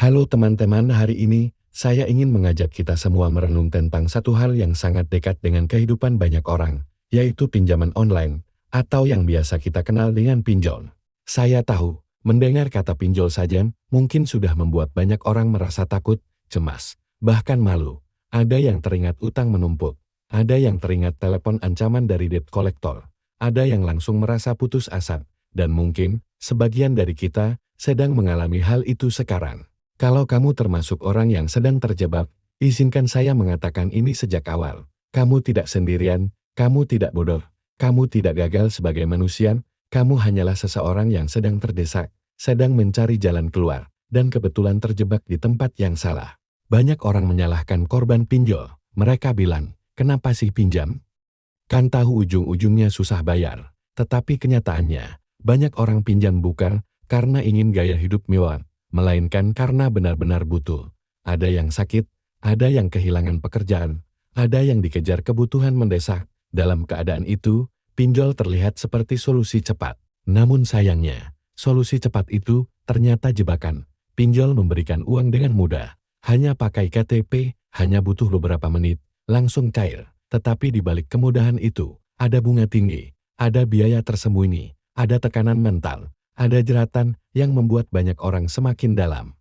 Halo teman-teman, hari ini saya ingin mengajak kita semua merenung tentang satu hal yang sangat dekat dengan kehidupan banyak orang, yaitu pinjaman online, atau yang biasa kita kenal dengan pinjol. Saya tahu, mendengar kata pinjol saja mungkin sudah membuat banyak orang merasa takut, cemas, bahkan malu. Ada yang teringat utang menumpuk, ada yang teringat telepon ancaman dari debt collector, ada yang langsung merasa putus asa, dan mungkin sebagian dari kita sedang mengalami hal itu sekarang. Kalau kamu termasuk orang yang sedang terjebak, izinkan saya mengatakan ini sejak awal. Kamu tidak sendirian, kamu tidak bodoh, kamu tidak gagal sebagai manusia, kamu hanyalah seseorang yang sedang terdesak, sedang mencari jalan keluar, dan kebetulan terjebak di tempat yang salah. Banyak orang menyalahkan korban pinjol. Mereka bilang, kenapa sih pinjam? Kan tahu ujung-ujungnya susah bayar. Tetapi kenyataannya, banyak orang pinjam bukan karena ingin gaya hidup mewah, melainkan karena benar-benar butuh. Ada yang sakit, ada yang kehilangan pekerjaan, ada yang dikejar kebutuhan mendesak. Dalam keadaan itu, pinjol terlihat seperti solusi cepat. Namun sayangnya, solusi cepat itu ternyata jebakan. Pinjol memberikan uang dengan mudah. Hanya pakai KTP, hanya butuh beberapa menit, langsung cair. Tetapi di balik kemudahan itu, ada bunga tinggi, ada biaya tersembunyi, ada tekanan mental, ada jeratan yang membuat banyak orang semakin dalam.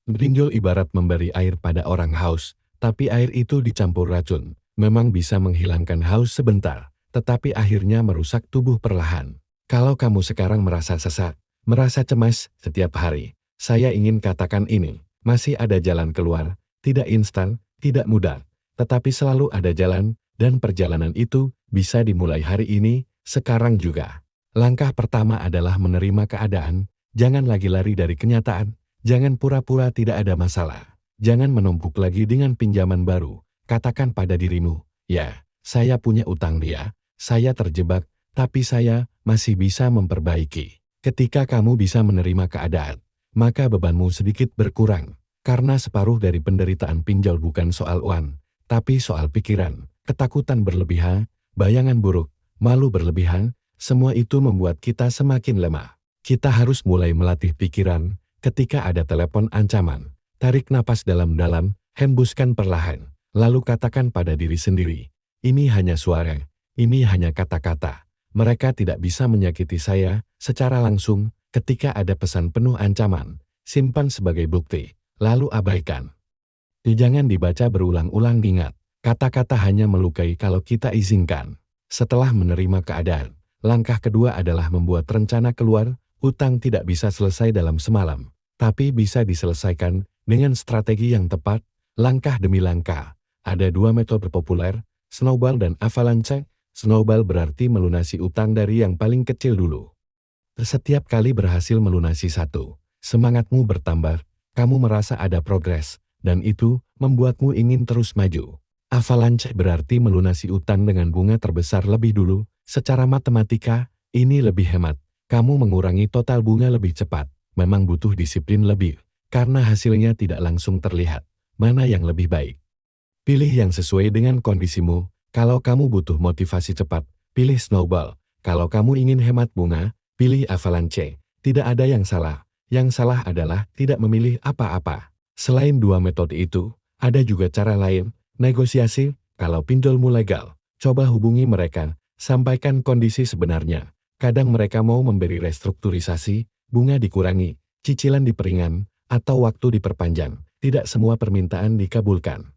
Pinjol ibarat memberi air pada orang haus, tapi air itu dicampur racun. Memang bisa menghilangkan haus sebentar, tetapi akhirnya merusak tubuh perlahan. Kalau kamu sekarang merasa sesak, merasa cemas setiap hari, saya ingin katakan ini, masih ada jalan keluar, tidak instan, tidak mudah, tetapi selalu ada jalan, dan perjalanan itu bisa dimulai hari ini, sekarang juga. Langkah pertama adalah menerima keadaan, jangan lagi lari dari kenyataan, jangan pura-pura tidak ada masalah, jangan menumpuk lagi dengan pinjaman baru, katakan pada dirimu, ya, saya punya utang dia, saya terjebak, tapi saya masih bisa memperbaiki. Ketika kamu bisa menerima keadaan, maka bebanmu sedikit berkurang, karena separuh dari penderitaan pinjol bukan soal uang, tapi soal pikiran, ketakutan berlebihan, bayangan buruk, malu berlebihan. Semua itu membuat kita semakin lemah. Kita harus mulai melatih pikiran. Ketika ada telepon ancaman, tarik napas dalam-dalam, hembuskan perlahan, lalu katakan pada diri sendiri, ini hanya suara, ini hanya kata-kata. Mereka tidak bisa menyakiti saya secara langsung. Ketika ada pesan penuh ancaman, simpan sebagai bukti, lalu abaikan. Jangan dibaca berulang-ulang, ingat, kata-kata hanya melukai kalau kita izinkan. Setelah menerima keadaan, langkah kedua adalah membuat rencana keluar. Utang tidak bisa selesai dalam semalam, tapi bisa diselesaikan dengan strategi yang tepat, langkah demi langkah. Ada dua metode populer, snowball dan avalanche. Snowball berarti melunasi utang dari yang paling kecil dulu. Setiap kali berhasil melunasi satu, semangatmu bertambah, kamu merasa ada progres, dan itu membuatmu ingin terus maju. Avalanche berarti melunasi utang dengan bunga terbesar lebih dulu. Secara matematika, ini lebih hemat. Kamu mengurangi total bunga lebih cepat. Memang butuh disiplin lebih, karena hasilnya tidak langsung terlihat. Mana yang lebih baik? Pilih yang sesuai dengan kondisimu. Kalau kamu butuh motivasi cepat, pilih snowball. Kalau kamu ingin hemat bunga, pilih avalanche. Tidak ada yang salah. Yang salah adalah tidak memilih apa-apa. Selain dua metode itu, ada juga cara lain. Negosiasi. Kalau pinjolmu legal, coba hubungi mereka. Sampaikan kondisi sebenarnya. Kadang mereka mau memberi restrukturisasi, bunga dikurangi, cicilan diperingan, atau waktu diperpanjang. Tidak semua permintaan dikabulkan.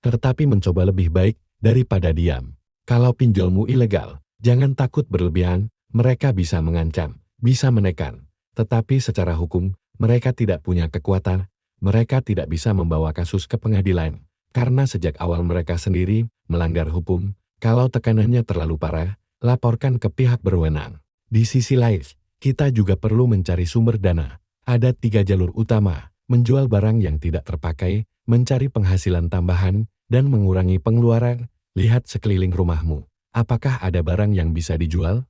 Tetapi mencoba lebih baik daripada diam. Kalau pinjolmu ilegal, jangan takut berlebihan. Mereka bisa mengancam, bisa menekan. Tetapi secara hukum, mereka tidak punya kekuatan. Mereka tidak bisa membawa kasus ke pengadilan. Karena sejak awal mereka sendiri melanggar hukum. Kalau tekanannya terlalu parah, laporkan ke pihak berwenang. Di sisi lain, kita juga perlu mencari sumber dana. Ada 3 jalur utama, menjual barang yang tidak terpakai, mencari penghasilan tambahan, dan mengurangi pengeluaran. Lihat sekeliling rumahmu. Apakah ada barang yang bisa dijual?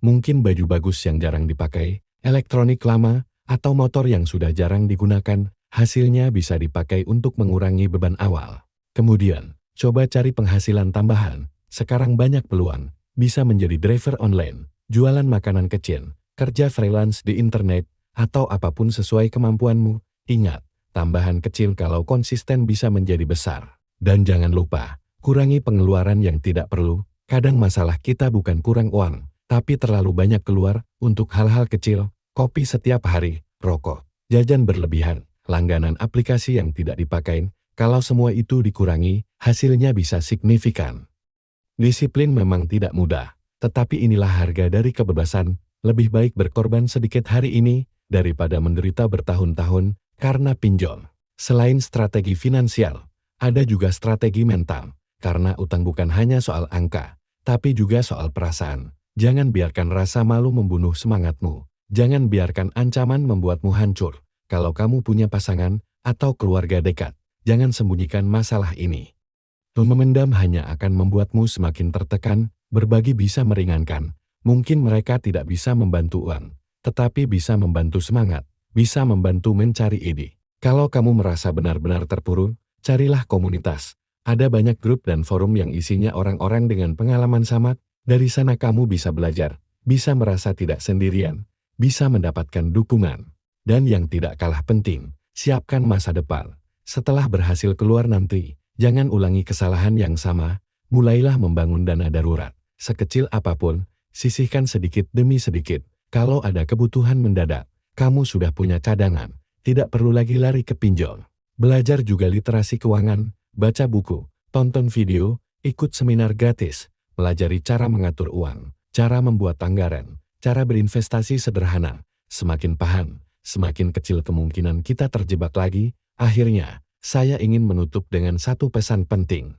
Mungkin baju bagus yang jarang dipakai, elektronik lama, atau motor yang sudah jarang digunakan. Hasilnya bisa dipakai untuk mengurangi beban awal. Kemudian, coba cari penghasilan tambahan. Sekarang banyak peluang, bisa menjadi driver online, jualan makanan kecil, kerja freelance di internet, atau apapun sesuai kemampuanmu. Ingat, tambahan kecil kalau konsisten bisa menjadi besar. Dan jangan lupa, kurangi pengeluaran yang tidak perlu. Kadang masalah kita bukan kurang uang, tapi terlalu banyak keluar untuk hal-hal kecil, kopi setiap hari, rokok, jajan berlebihan, langganan aplikasi yang tidak dipakai. Kalau semua itu dikurangi, hasilnya bisa signifikan. Disiplin memang tidak mudah, tetapi inilah harga dari kebebasan. Lebih baik berkorban sedikit hari ini, daripada menderita bertahun-tahun karena pinjol. Selain strategi finansial, ada juga strategi mental, karena utang bukan hanya soal angka, tapi juga soal perasaan. Jangan biarkan rasa malu membunuh semangatmu. Jangan biarkan ancaman membuatmu hancur. Kalau kamu punya pasangan atau keluarga dekat, jangan sembunyikan masalah ini. Memendam hanya akan membuatmu semakin tertekan. Berbagi bisa meringankan. Mungkin mereka tidak bisa membantu uang, tetapi bisa membantu semangat, bisa membantu mencari ide. Kalau kamu merasa benar-benar terpuruk, carilah komunitas. Ada banyak grup dan forum yang isinya orang-orang dengan pengalaman sama. Dari sana kamu bisa belajar, bisa merasa tidak sendirian, bisa mendapatkan dukungan. Dan yang tidak kalah penting, siapkan masa depan. Setelah berhasil keluar nanti, jangan ulangi kesalahan yang sama. Mulailah membangun dana darurat. Sekecil apapun, sisihkan sedikit demi sedikit. Kalau ada kebutuhan mendadak, kamu sudah punya cadangan. Tidak perlu lagi lari ke pinjol. Belajar juga literasi keuangan, baca buku, tonton video, ikut seminar gratis, pelajari cara mengatur uang, cara membuat anggaran, cara berinvestasi sederhana. Semakin paham, semakin kecil kemungkinan kita terjebak lagi. Akhirnya, saya ingin menutup dengan satu pesan penting.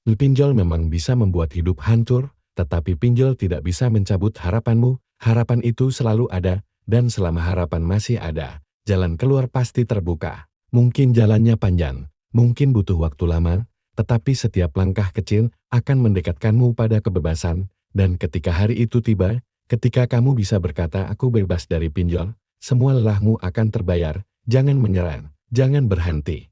Pinjol memang bisa membuat hidup hancur, tetapi pinjol tidak bisa mencabut harapanmu. Harapan itu selalu ada, dan selama harapan masih ada, jalan keluar pasti terbuka. Mungkin jalannya panjang, mungkin butuh waktu lama, tetapi setiap langkah kecil akan mendekatkanmu pada kebebasan. Dan ketika hari itu tiba, ketika kamu bisa berkata, "Aku bebas dari pinjol," semua lelahmu akan terbayar. Jangan menyerah, jangan berhenti.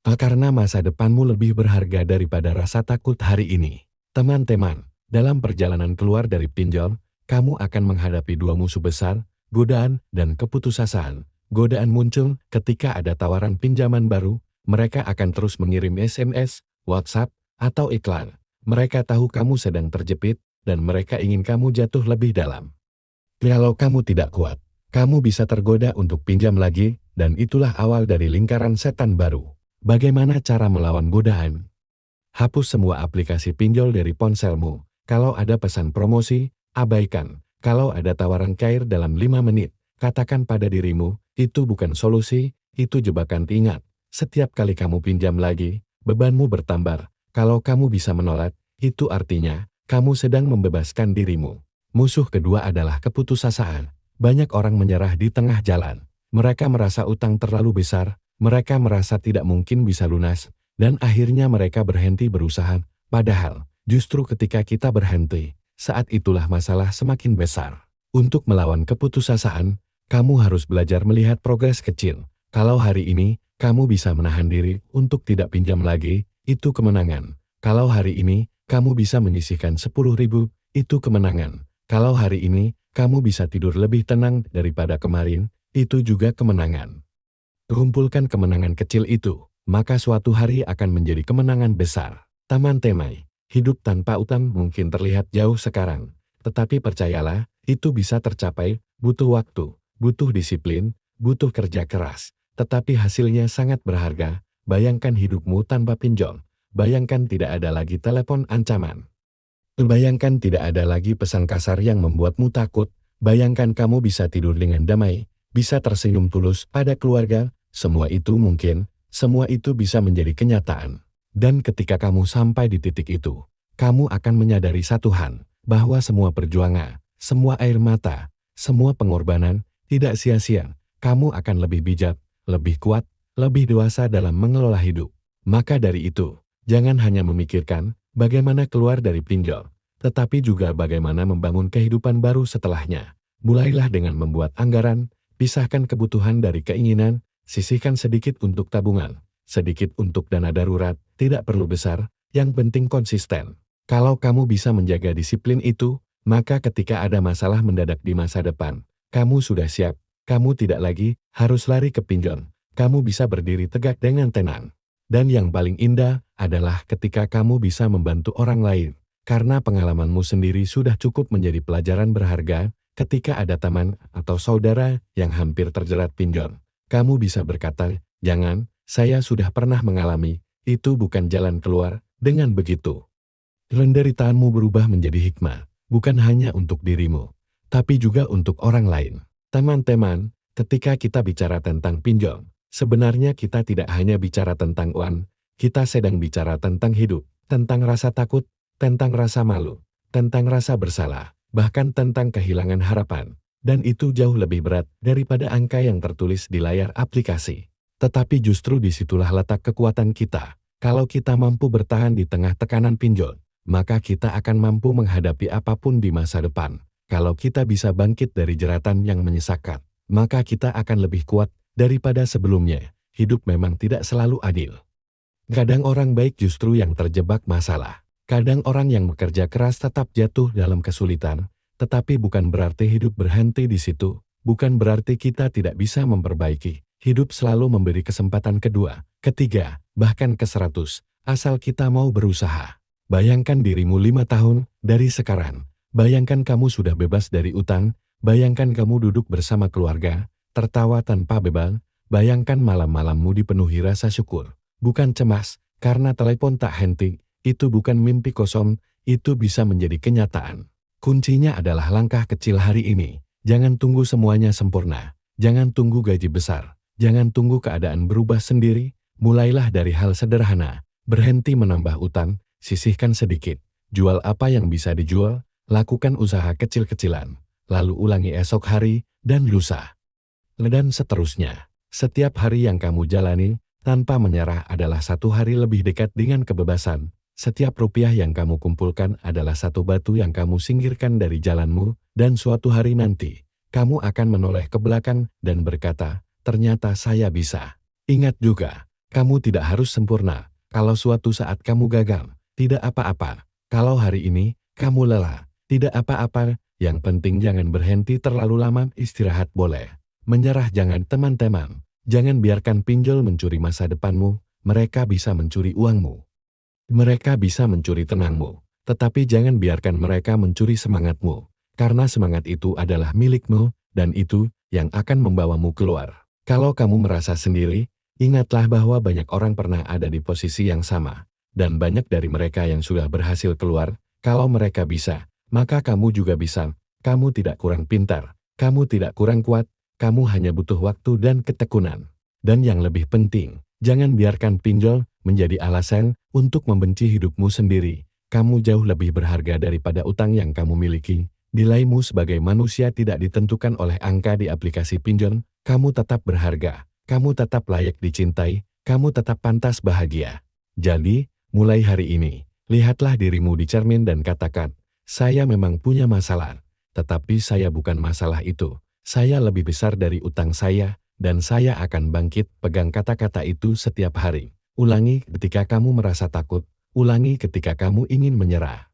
Karena masa depanmu lebih berharga daripada rasa takut hari ini. Teman-teman, dalam perjalanan keluar dari pinjol, kamu akan menghadapi dua musuh besar, godaan dan keputusasaan. Godaan muncul ketika ada tawaran pinjaman baru. Mereka akan terus mengirim SMS, WhatsApp, atau iklan. Mereka tahu kamu sedang terjepit, dan mereka ingin kamu jatuh lebih dalam. Kalau kamu tidak kuat, kamu bisa tergoda untuk pinjam lagi, dan itulah awal dari lingkaran setan baru. Bagaimana cara melawan godaan? Hapus semua aplikasi pinjol dari ponselmu. Kalau ada pesan promosi, abaikan. Kalau ada tawaran cair dalam 5 menit, katakan pada dirimu, itu bukan solusi, itu jebakan. Ingat, setiap kali kamu pinjam lagi, bebanmu bertambah. Kalau kamu bisa menolak, itu artinya, kamu sedang membebaskan dirimu. Musuh kedua adalah keputusasaan. Banyak orang menyerah di tengah jalan. Mereka merasa utang terlalu besar, mereka merasa tidak mungkin bisa lunas, dan akhirnya mereka berhenti berusaha. Padahal, justru ketika kita berhenti, saat itulah masalah semakin besar. Untuk melawan keputusasaan, kamu harus belajar melihat progres kecil. Kalau hari ini, kamu bisa menahan diri untuk tidak pinjam lagi, itu kemenangan. Kalau hari ini, kamu bisa menyisihkan 10.000, itu kemenangan. Kalau hari ini, kamu bisa tidur lebih tenang daripada kemarin, itu juga kemenangan. Kumpulkan kemenangan kecil itu, maka suatu hari akan menjadi kemenangan besar. Teman-teman, hidup tanpa utang mungkin terlihat jauh sekarang, tetapi percayalah, itu bisa tercapai, butuh waktu, butuh disiplin, butuh kerja keras, tetapi hasilnya sangat berharga. Bayangkan hidupmu tanpa pinjol, bayangkan tidak ada lagi telepon ancaman. Bayangkan tidak ada lagi pesan kasar yang membuatmu takut, bayangkan kamu bisa tidur dengan damai, bisa tersenyum tulus pada keluarga, semua itu mungkin, semua itu bisa menjadi kenyataan. Dan ketika kamu sampai di titik itu, kamu akan menyadari satu hal, bahwa semua perjuangan, semua air mata, semua pengorbanan, tidak sia-sia. Kamu akan lebih bijak, lebih kuat, lebih dewasa dalam mengelola hidup. Maka dari itu, jangan hanya memikirkan bagaimana keluar dari pinjol, tetapi juga bagaimana membangun kehidupan baru setelahnya. Mulailah dengan membuat anggaran, pisahkan kebutuhan dari keinginan, sisihkan sedikit untuk tabungan, sedikit untuk dana darurat, tidak perlu besar, yang penting konsisten. Kalau kamu bisa menjaga disiplin itu, maka ketika ada masalah mendadak di masa depan, kamu sudah siap, kamu tidak lagi harus lari ke pinjol. kamu bisa berdiri tegak dengan tenang. Dan yang paling indah adalah ketika kamu bisa membantu orang lain, karena pengalamanmu sendiri sudah cukup menjadi pelajaran berharga ketika ada teman atau saudara yang hampir terjerat pinjol. Kamu bisa berkata, "Jangan, saya sudah pernah mengalami, itu bukan jalan keluar." Dengan begitu, penderitaanmu berubah menjadi hikmah, bukan hanya untuk dirimu, tapi juga untuk orang lain. Teman-teman, ketika kita bicara tentang pinjol, sebenarnya kita tidak hanya bicara tentang uang, kita sedang bicara tentang hidup, tentang rasa takut, tentang rasa malu, tentang rasa bersalah, bahkan tentang kehilangan harapan. Dan itu jauh lebih berat daripada angka yang tertulis di layar aplikasi. Tetapi justru disitulah letak kekuatan kita. Kalau kita mampu bertahan di tengah tekanan pinjol, maka kita akan mampu menghadapi apapun di masa depan. Kalau kita bisa bangkit dari jeratan yang menyesakkan, maka kita akan lebih kuat daripada sebelumnya. Hidup memang tidak selalu adil. Kadang orang baik justru yang terjebak masalah. Kadang orang yang bekerja keras tetap jatuh dalam kesulitan, tetapi bukan berarti hidup berhenti di situ. Bukan berarti kita tidak bisa memperbaiki. Hidup selalu memberi kesempatan kedua, ketiga, bahkan ke-100, asal kita mau berusaha. Bayangkan dirimu 5 tahun dari sekarang. Bayangkan kamu sudah bebas dari utang. Bayangkan kamu duduk bersama keluarga, tertawa tanpa beban. Bayangkan malam-malammu dipenuhi rasa syukur. Bukan cemas, karena telepon tak henti. Itu bukan mimpi kosong, itu bisa menjadi kenyataan. Kuncinya adalah langkah kecil hari ini. Jangan tunggu semuanya sempurna. Jangan tunggu gaji besar. Jangan tunggu keadaan berubah sendiri. Mulailah dari hal sederhana. Berhenti menambah utang. Sisihkan sedikit, jual apa yang bisa dijual, lakukan usaha kecil-kecilan, lalu ulangi esok hari dan lusa. Dan seterusnya, setiap hari yang kamu jalani, tanpa menyerah adalah satu hari lebih dekat dengan kebebasan. Setiap rupiah yang kamu kumpulkan adalah satu batu yang kamu singkirkan dari jalanmu, dan suatu hari nanti, kamu akan menoleh ke belakang dan berkata, "Ternyata saya bisa." Ingat juga, kamu tidak harus sempurna. Kalau suatu saat kamu gagal, tidak apa-apa. Kalau hari ini kamu lelah, tidak apa-apa. Yang penting jangan berhenti terlalu lama, istirahat boleh. Menyerah jangan, teman-teman. Jangan biarkan pinjol mencuri masa depanmu. Mereka bisa mencuri uangmu. Mereka bisa mencuri tenangmu. Tetapi jangan biarkan mereka mencuri semangatmu. Karena semangat itu adalah milikmu, dan itu yang akan membawamu keluar. Kalau kamu merasa sendiri, ingatlah bahwa banyak orang pernah ada di posisi yang sama. Dan banyak dari mereka yang sudah berhasil keluar. Kalau mereka bisa, maka kamu juga bisa. Kamu tidak kurang pintar, kamu tidak kurang kuat, kamu hanya butuh waktu dan ketekunan. Dan yang lebih penting, jangan biarkan pinjol menjadi alasan untuk membenci hidupmu sendiri. Kamu jauh lebih berharga daripada utang yang kamu miliki. Nilaimu sebagai manusia tidak ditentukan oleh angka di aplikasi pinjol. Kamu tetap berharga, kamu tetap layak dicintai, kamu tetap pantas bahagia. Jadi, mulai hari ini, lihatlah dirimu di cermin dan katakan, "Saya memang punya masalah, tetapi saya bukan masalah itu. Saya lebih besar dari utang saya, dan saya akan bangkit." Pegang kata-kata itu setiap hari. Ulangi ketika kamu merasa takut, ulangi ketika kamu ingin menyerah.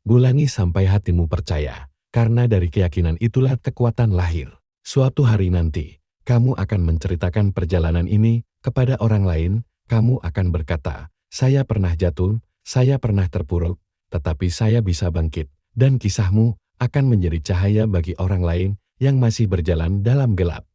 Ulangi sampai hatimu percaya, karena dari keyakinan itulah kekuatan lahir. Suatu hari nanti, kamu akan menceritakan perjalanan ini kepada orang lain. Kamu akan berkata, "Saya pernah jatuh, saya pernah terpuruk, tetapi saya bisa bangkit." Dan kisahmu akan menjadi cahaya bagi orang lain yang masih berjalan dalam gelap.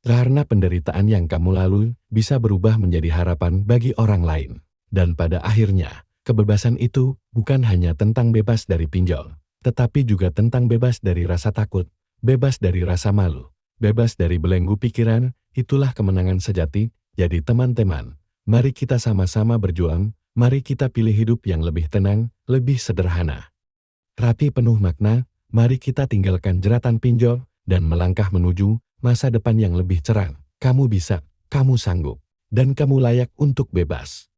Karena penderitaan yang kamu lalui bisa berubah menjadi harapan bagi orang lain. Dan pada akhirnya, kebebasan itu bukan hanya tentang bebas dari pinjol, tetapi juga tentang bebas dari rasa takut, bebas dari rasa malu, bebas dari belenggu pikiran. Itulah kemenangan sejati. Jadi teman-teman, mari kita sama-sama berjuang, mari kita pilih hidup yang lebih tenang, lebih sederhana, rapi, penuh makna. Mari kita tinggalkan jeratan pinjol dan melangkah menuju masa depan yang lebih cerah. Kamu bisa, kamu sanggup, dan kamu layak untuk bebas.